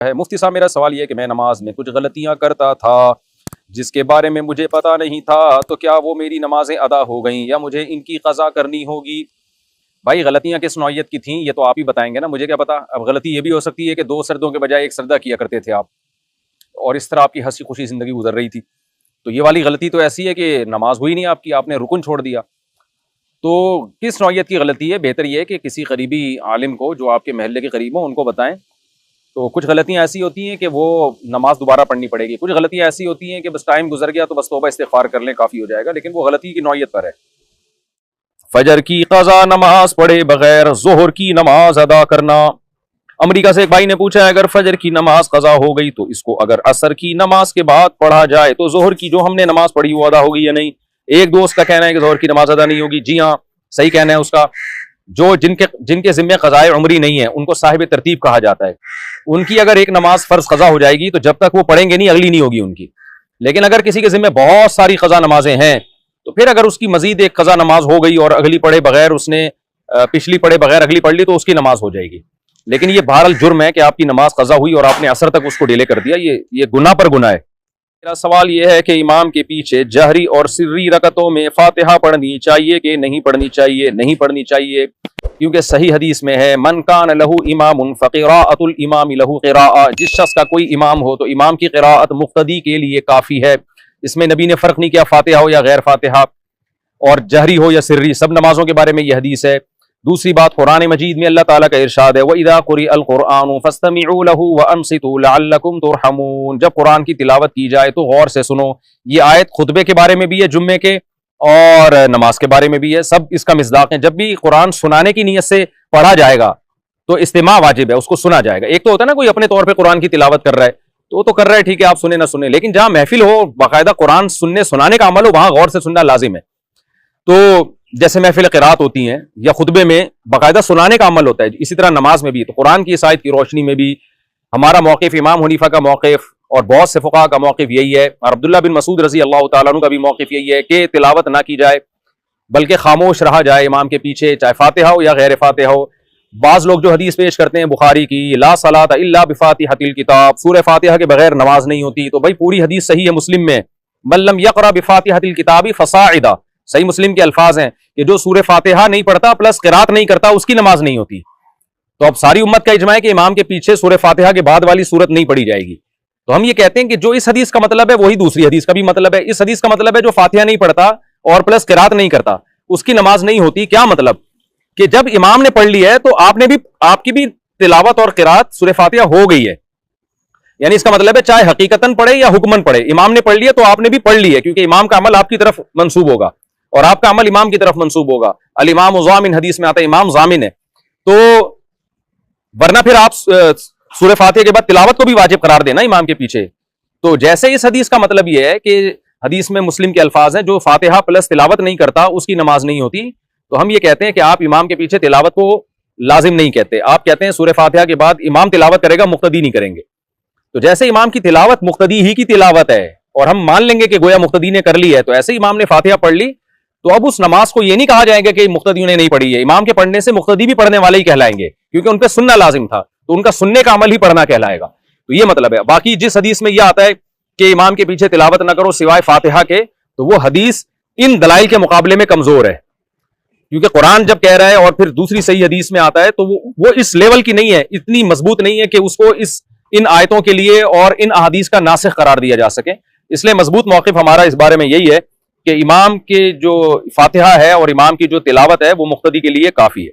है। मुफ्ती साहब, मेरा सवाल यह है कि मैं नमाज में कुछ गलतियां करता था जिसके बारे में मुझे पता नहीं था, तो क्या वो मेरी नमाजें अदा हो गई या मुझे इनकी कज़ा करनी होगी? भाई, गलतियां किस नौइयत की थीं ये तो आप ही बताएंगे ना, मुझे क्या पता। अब गलती ये भी हो सकती है कि 2 सरदों के बजाय 1 सरदा किया करते थे आप, और इस तरह आपकी हंसी खुशी जिंदगी गुजर रही थी। तो ये वाली गलती तो ऐसी है कि नमाज हुई नहीं आपकी, आपने रुकन छोड़ दिया। तो किस नौइयत की गलती है? बेहतर यह है कि किसी करीबी आलिम को जो आपके महल्ले के करीब हो उनको बताएं। तो कुछ गलतियां ऐसी होती हैं कि वो नमाज दोबारा पढ़नी पड़ेगी, कुछ गलतियां ऐसी होती हैं कि बस टाइम गुजर गया तो बस तौबा इस्तिग़फ़ार कर लें, काफ़ी हो जाएगा, लेकिन वो गलती की नौइयत पर है। फजर की क़ज़ा नमाज पढ़े बगैर ज़ोहर की नमाज अदा करना। अमेरिका से एक भाई ने पूछा है, अगर फजर की नमाज क़ज़ा हो गई तो इसको अगर असर की नमाज के बाद पढ़ा जाए तो ज़ोहर की जो हमने नमाज पढ़ी वो अदा होगी या नहीं? एक दोस्त का कहना है कि ज़ोहर की नमाज अदा नहीं होगी। जी हाँ, सही कहना है उसका। जो जिनके जिम्मे क़ज़ाए उम्री नहीं है उनको साहिब तरतीब कहा जाता है। उनकी अगर एक नमाज फ़र्ज क़ज़ा हो जाएगी तो जब तक वो पढ़ेंगे नहीं, अगली नहीं होगी उनकी। लेकिन अगर किसी के जिम्मे बहुत सारी क़ज़ा नमाजें हैं तो फिर अगर उसकी मजीद एक क़ज़ा नमाज हो गई और अगली पढ़े बगैर उसने पिछली पढ़े बगैर अगली पढ़ ली तो उसकी नमाज हो जाएगी। लेकिन ये बहरहाल जुर्म है कि आपकी नमाज क़ज़ा हुई और आपने असर तक उसको डिले कर दिया, ये गुनाह पर गुनाह है। मेरा सवाल यह है कि इमाम के पीछे जहरी और सिर्री रकतों में फातिहा पढ़नी चाहिए कि नहीं पढ़नी चाहिए? नहीं पढ़नी चाहिए, क्योंकि सही हदीस में है, मन कान लहू इमामुन फ़क़िराअतुल इमाम लहू क़िराअह। जिस शख्स का कोई इमाम हो तो इमाम की क़िराअत मुक़्तदी के लिए काफ़ी है। इसमें नबी ने फ़र्क नहीं किया फातिहा हो या गैर फातिहा, और जहरी हो या सिर्री, सब नमाजों के बारे में यह हदीस है। दूसरी बात, कुरान मजीद में अल्लाह ताला का इरशाद है, वइज़ा क़ुरिअल क़ुरआनु फ़स्तमिऊ लहू व अंसितू लअल्लकुम तुरहमून। जब कुरान की तिलावत की जाए तो गौर से सुनो। ये आयत खुतबे के बारे में भी है, जुम्मे के, और नमाज के बारे में भी है, सब इसका मिस्दाक है। जब भी कुरान सुनाने की नीयत से पढ़ा जाएगा तो इस्तिमा वाजिब है, उसको सुना जाएगा। एक तो होता है ना, कोई अपने तौर पर कुरान की तिलावत कर रहा है तो वो तो कर रहा है, ठीक है, आप सुने ना सुने, लेकिन जहां महफिल हो, बाकायदा कुरान सुनने सुनाने का अमल हो, वहां गौर से सुनना लाजिम है। तो जैसे महफिल क़िराअत होती हैं या खुतबे में बाकायदा सुनाने का अमल होता है, इसी तरह नमाज में भी। तो कुरान की इस आयत की रोशनी में भी हमारा मौक़िफ़, इमाम हनीफा का मौक़िफ़ और बहुत से फ़ुक़हा का मौक़िफ़ यही है, और अब्दुल्ला बिन मसूद रज़ी अल्लाह तआला अन्हु का भी मौक़िफ़ यही है कि तिलावत ना की जाए, बल्कि खामोश रहा जाए इमाम के पीछे, चाहे फातिहा हो या गैर फातिहा हो। बाज़ लोग जो हदीस पेश करते हैं बुखारी की, ला सलात इल्ला बिफ़ातिहतिल किताब, सूरह फातिहा के बगैर नमाज नहीं होती, तो भाई पूरी हदीस सही है मुस्लिम में, मल्लम यक़रा बिफ़ातिहतिल किताबी फ़साइदा। सही मुस्लिम के अल्फाज हैं कि जो सूरह फातिहा नहीं पढ़ता प्लस क़िराअत नहीं करता उसकी नमाज नहीं होती। तो अब सारी उम्मत का इजमा है कि इमाम के पीछे सूरह फातिहा के बाद वाली सूरत नहीं पढ़ी जाएगी। तो हम ये कहते हैं कि जो इस हदीस का मतलब है वही दूसरी हदीस का भी मतलब है। इस हदीस का मतलब है जो फातिहा नहीं पढ़ता और प्लस क़िराअत नहीं करता उसकी नमाज नहीं होती। क्या मतलब? कि जब इमाम ने पढ़ लिया है तो आपकी भी तिलावत और क़िराअत सूरह फातिहा हो गई है। यानी इसका मतलब है चाहे हकीकतन पढ़े या हुक्मन पढ़े, इमाम ने पढ़ लिया तो आपने भी पढ़ लिया, क्योंकि इमाम का अमल आपकी तरफ मंसूब होगा और आपका अमल इमाम की तरफ मंसूब होगा। अल इमाम ज़ामिन, हदीस में आता है इमाम ज़ामिन है। तो वरना फिर आप सूरह फातिहा के बाद तिलावत को भी वाजिब करार देना इमाम के पीछे। तो जैसे इस हदीस का मतलब यह है कि हदीस में मुस्लिम के अल्फाज हैं, जो फातिहा प्लस तिलावत नहीं करता उसकी नमाज नहीं होती, तो हम ये कहते हैं कि आप इमाम के पीछे तिलावत को लाजिम नहीं कहते, आप कहते हैं सूरह फातिहा के बाद इमाम तिलावत करेगा, मुक्तदी नहीं करेंगे। तो जैसे इमाम की तिलावत मुक्तदी ही की तिलावत है और हम मान लेंगे कि गोया मुक्तदी ने कर ली है, तो ऐसे इमाम ने फातिहा पढ़ ली तो अब उस नमाज को यह नहीं कहा जाएगा कि मुक्तदियों ने नहीं पढ़ी है। इमाम के पढ़ने से मुक्तदी भी पढ़ने वाले ही कहलाएंगे, क्योंकि उन पर सुनना लाजिम था, तो उनका सुनने का अमल ही पढ़ना कहलाएगा। तो ये मतलब है। बाकी जिस हदीस में यह आता है कि इमाम के पीछे तिलावत ना करो सिवाय फातिहा के, तो वो हदीस इन दलाइल के मुकाबले में कमजोर है, क्योंकि कुरान जब कह रहा है और फिर दूसरी सही हदीस में आता है तो वो इस लेवल की नहीं है, इतनी मजबूत नहीं है कि उसको इन आयतों के लिए और इन अहादीस का नासिख करार दिया जा सके। इसलिए मजबूत मौक़िफ़ हमारा इस बारे में यही है कि इमाम के जो फातिहा है और इमाम की जो तिलावत है वो मुक्तदी के लिए काफ़ी है।